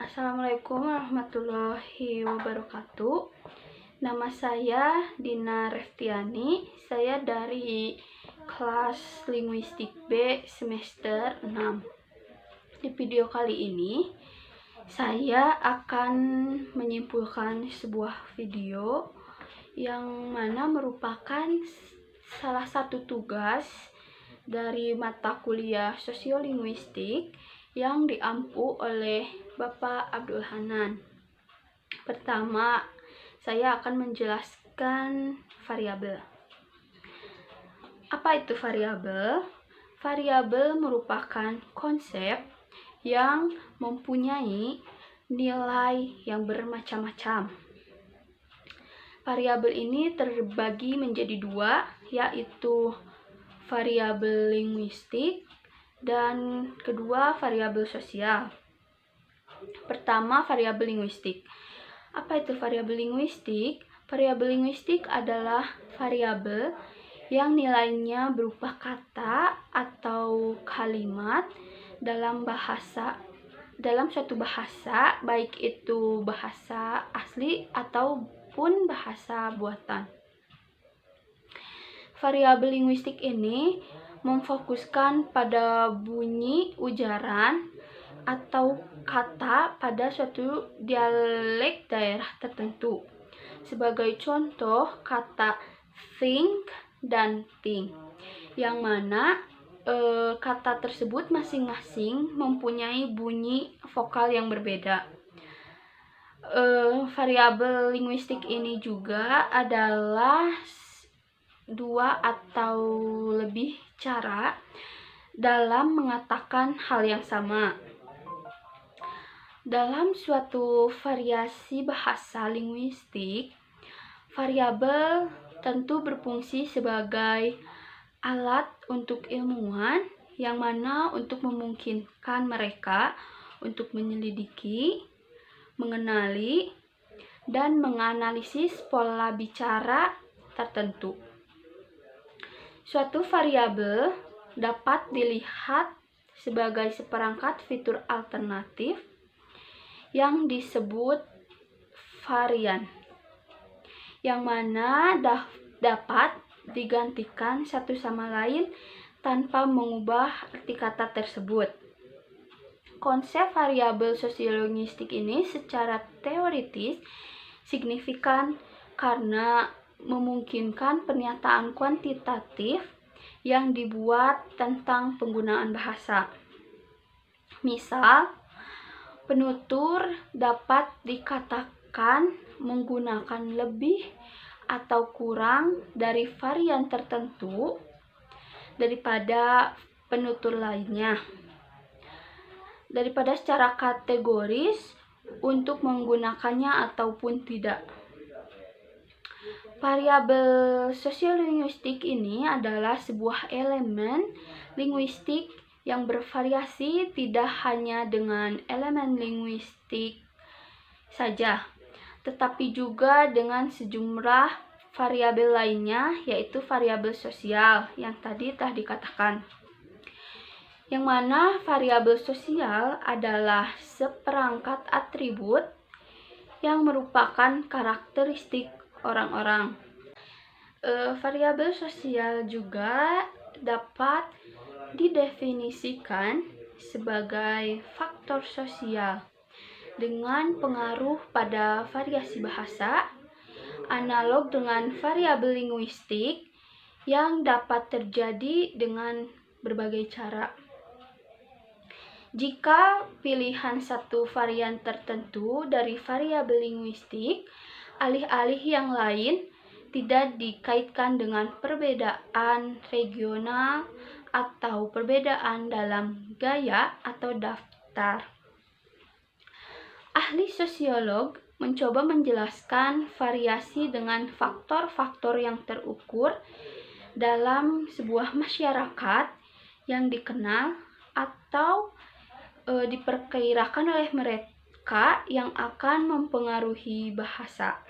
Assalamualaikum warahmatullahi wabarakatuh. Nama saya Dina Reftiani. Saya dari kelas Linguistik B semester 6. Di video kali ini saya akan menyimpulkan sebuah video yang mana merupakan salah satu tugas dari mata kuliah Sosiolinguistik yang diampu oleh Bapak Abdul Hanan. Pertama, saya akan menjelaskan variabel. Apa itu variabel? Variabel merupakan konsep yang mempunyai nilai yang bermacam-macam. Variabel ini terbagi menjadi dua, yaitu variabel linguistik dan kedua variabel sosial. Pertama, variabel linguistik. Apa itu variabel linguistik? Variabel linguistik adalah variabel yang nilainya berupa kata atau kalimat dalam suatu bahasa, baik itu bahasa asli ataupun bahasa buatan. Variabel linguistik ini memfokuskan pada bunyi ujaran atau kata pada suatu dialek daerah tertentu. Sebagai contoh, kata think dan think, yang mana kata tersebut masing-masing mempunyai bunyi vokal yang berbeda. Variabel linguistik ini juga adalah dua atau lebih cara dalam mengatakan hal yang sama. Dalam suatu variasi bahasa linguistik, variabel tentu berfungsi sebagai alat untuk ilmuwan yang mana untuk memungkinkan mereka untuk menyelidiki, mengenali, dan menganalisis pola bicara tertentu. Suatu variabel dapat dilihat sebagai seperangkat fitur alternatif yang disebut varian, yang mana dapat digantikan satu sama lain tanpa mengubah arti kata tersebut. Konsep variabel sosiolinguistik ini secara teoritis signifikan karena memungkinkan pernyataan kuantitatif yang dibuat tentang penggunaan bahasa. Misal, penutur dapat dikatakan menggunakan lebih atau kurang dari varian tertentu daripada penutur lainnya, daripada secara kategoris untuk menggunakannya ataupun tidak. Variabel sosiolinguistik ini adalah sebuah elemen linguistik yang bervariasi tidak hanya dengan elemen linguistik saja, tetapi juga dengan sejumlah variabel lainnya, yaitu variabel sosial yang tadi telah dikatakan. Yang mana variabel sosial adalah seperangkat atribut yang merupakan karakteristik orang-orang. Variabel sosial juga dapat didefinisikan sebagai faktor sosial dengan pengaruh pada variasi bahasa, analog dengan variabel linguistik yang dapat terjadi dengan berbagai cara. Jika pilihan satu varian tertentu dari variabel linguistik alih-alih yang lain tidak dikaitkan dengan perbedaan regional atau perbedaan dalam gaya atau daftar. Ahli sosiolog mencoba menjelaskan variasi dengan faktor-faktor yang terukur dalam sebuah masyarakat yang dikenal atau diperkirakan oleh mereka yang akan mempengaruhi bahasa.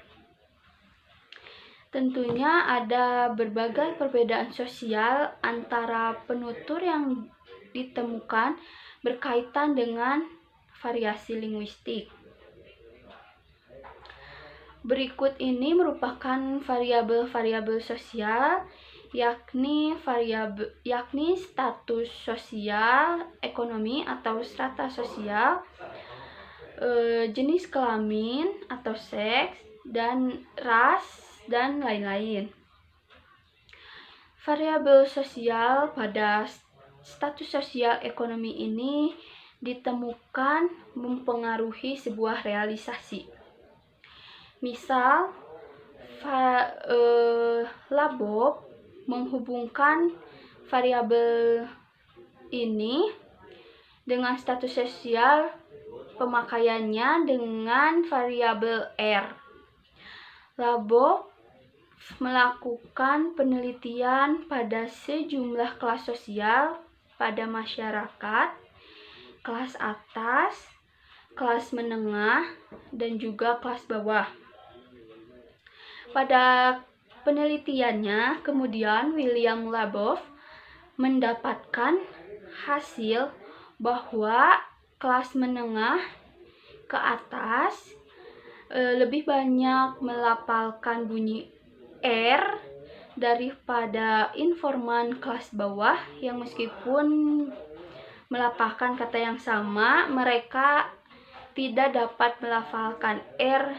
Tentunya ada berbagai perbedaan sosial antara penutur yang ditemukan berkaitan dengan variasi linguistik. Berikut ini merupakan variabel-variabel sosial, yakni status sosial, ekonomi atau strata sosial, jenis kelamin atau seks, dan ras, dan lain-lain. Variabel sosial pada status sosial ekonomi ini ditemukan mempengaruhi sebuah realisasi. Misal, Labov menghubungkan variabel ini dengan status sosial pemakaiannya dengan variabel R. Labov melakukan penelitian pada sejumlah kelas sosial pada masyarakat, kelas atas, kelas menengah, dan juga kelas bawah. Pada penelitiannya, kemudian William Labov mendapatkan hasil bahwa kelas menengah ke atas lebih banyak melafalkan bunyi R daripada informan kelas bawah yang meskipun melafalkan kata yang sama, mereka tidak dapat melafalkan R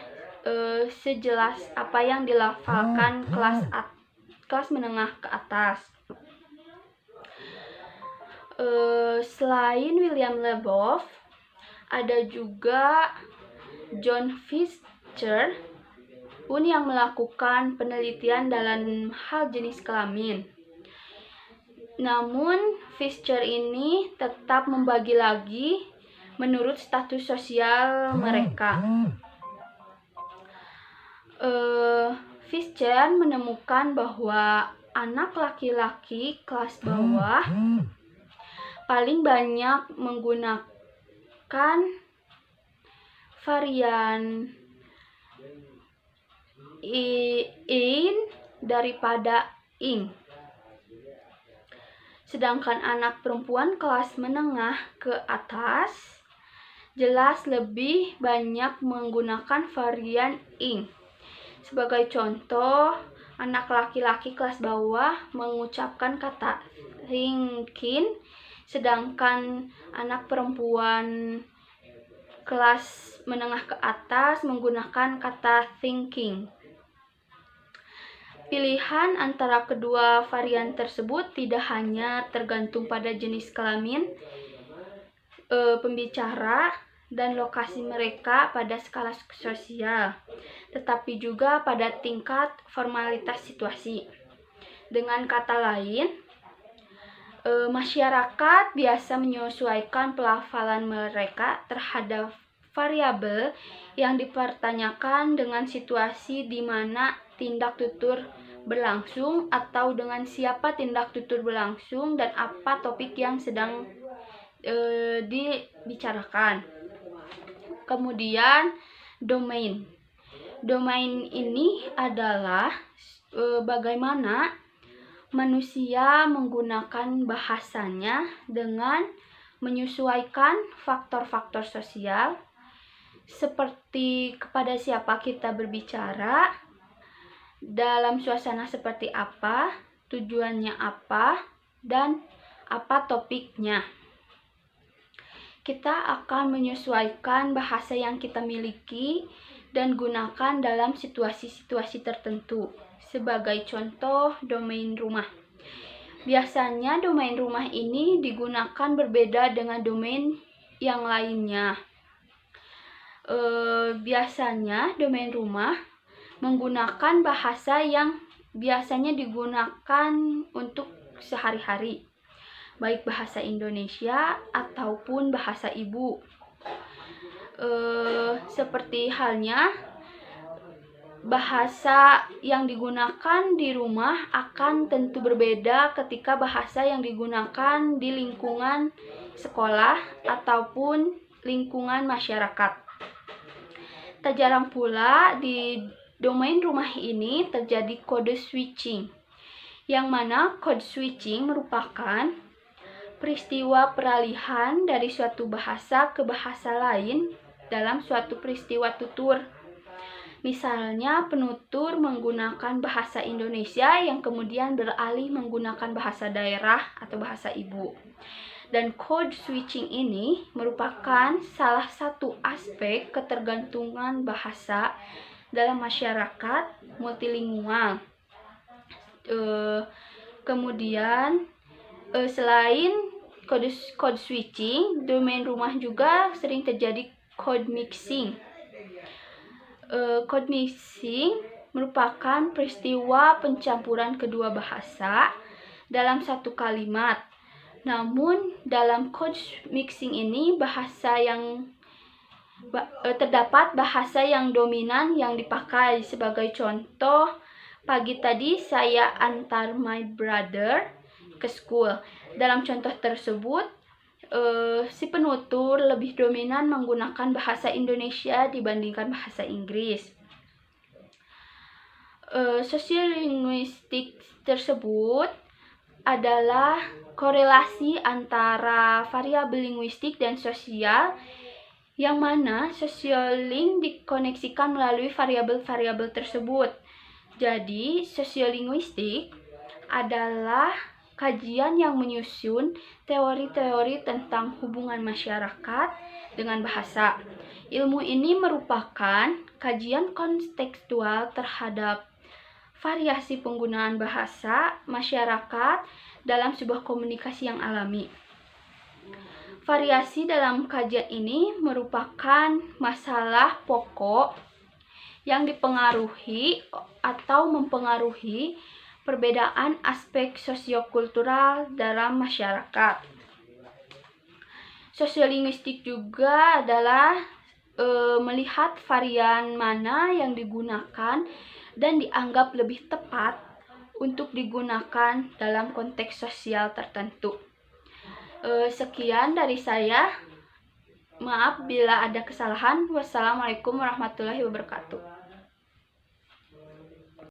sejelas apa yang dilafalkan kelas menengah ke atas. Selain William Labov, ada juga John Fischer yang melakukan penelitian dalam hal jenis kelamin. Namun Fischer ini tetap membagi lagi menurut status sosial mereka. Fischer menemukan bahwa anak laki-laki kelas bawah paling banyak menggunakan varian in daripada ing. Sedangkan anak perempuan kelas menengah ke atas jelas lebih banyak menggunakan varian ing. Sebagai contoh, anak laki-laki kelas bawah mengucapkan kata thinking, sedangkan anak perempuan kelas menengah ke atas menggunakan kata thinking. Pilihan antara kedua varian tersebut tidak hanya tergantung pada jenis kelamin pembicara dan lokasi mereka pada skala sosial, tetapi juga pada tingkat formalitas situasi. Dengan kata lain, masyarakat biasa menyesuaikan pelafalan mereka terhadap variabel yang dipertanyakan dengan situasi di mana tindak tutur berlangsung atau dengan siapa tindak tutur berlangsung dan apa topik yang sedang dibicarakan. Kemudian domain. Domain ini adalah bagaimana manusia menggunakan bahasanya dengan menyesuaikan faktor-faktor sosial seperti kepada siapa kita berbicara, dalam suasana seperti apa, tujuannya apa, dan apa topiknya. Kita akan menyesuaikan bahasa yang kita miliki dan gunakan dalam situasi-situasi tertentu. Sebagai contoh, domain rumah. Biasanya domain rumah ini digunakan berbeda dengan domain yang lainnya. Biasanya domain rumah menggunakan bahasa yang biasanya digunakan untuk sehari-hari, baik bahasa Indonesia ataupun bahasa ibu. Seperti halnya bahasa yang digunakan di rumah akan tentu berbeda ketika bahasa yang digunakan di lingkungan sekolah ataupun lingkungan masyarakat. Tak jarang pula di domain rumah ini terjadi kode switching, yang mana code switching merupakan peristiwa peralihan dari suatu bahasa ke bahasa lain dalam suatu peristiwa tutur. Misalnya, penutur menggunakan bahasa Indonesia yang kemudian beralih menggunakan bahasa daerah atau bahasa ibu. Dan code switching ini merupakan salah satu aspek ketergantungan bahasa dalam masyarakat multilingual. Kemudian, selain code switching, domain rumah juga sering terjadi code mixing. Code mixing merupakan peristiwa pencampuran kedua bahasa dalam satu kalimat. Namun dalam code mixing ini terdapat bahasa yang dominan yang dipakai. Sebagai contoh, pagi tadi saya antar my brother ke school. Dalam contoh tersebut, si penutur lebih dominan menggunakan bahasa Indonesia dibandingkan bahasa Inggris. Sosiolinguistik tersebut adalah korelasi antara variabel linguistik dan sosial, yang mana sosioling dikoneksikan melalui variabel-variabel tersebut. Jadi, sosiolinguistik adalah kajian yang menyusun teori-teori tentang hubungan masyarakat dengan bahasa. Ilmu ini merupakan kajian kontekstual terhadap variasi penggunaan bahasa masyarakat dalam sebuah komunikasi yang alami. Variasi dalam kajian ini merupakan masalah pokok yang dipengaruhi atau mempengaruhi perbedaan aspek sosiokultural dalam masyarakat. Sosiolinguistik juga adalah melihat varian mana yang digunakan dan dianggap lebih tepat untuk digunakan dalam konteks sosial tertentu. Sekian dari saya. Maaf bila ada kesalahan. Wassalamualaikum warahmatullahi wabarakatuh.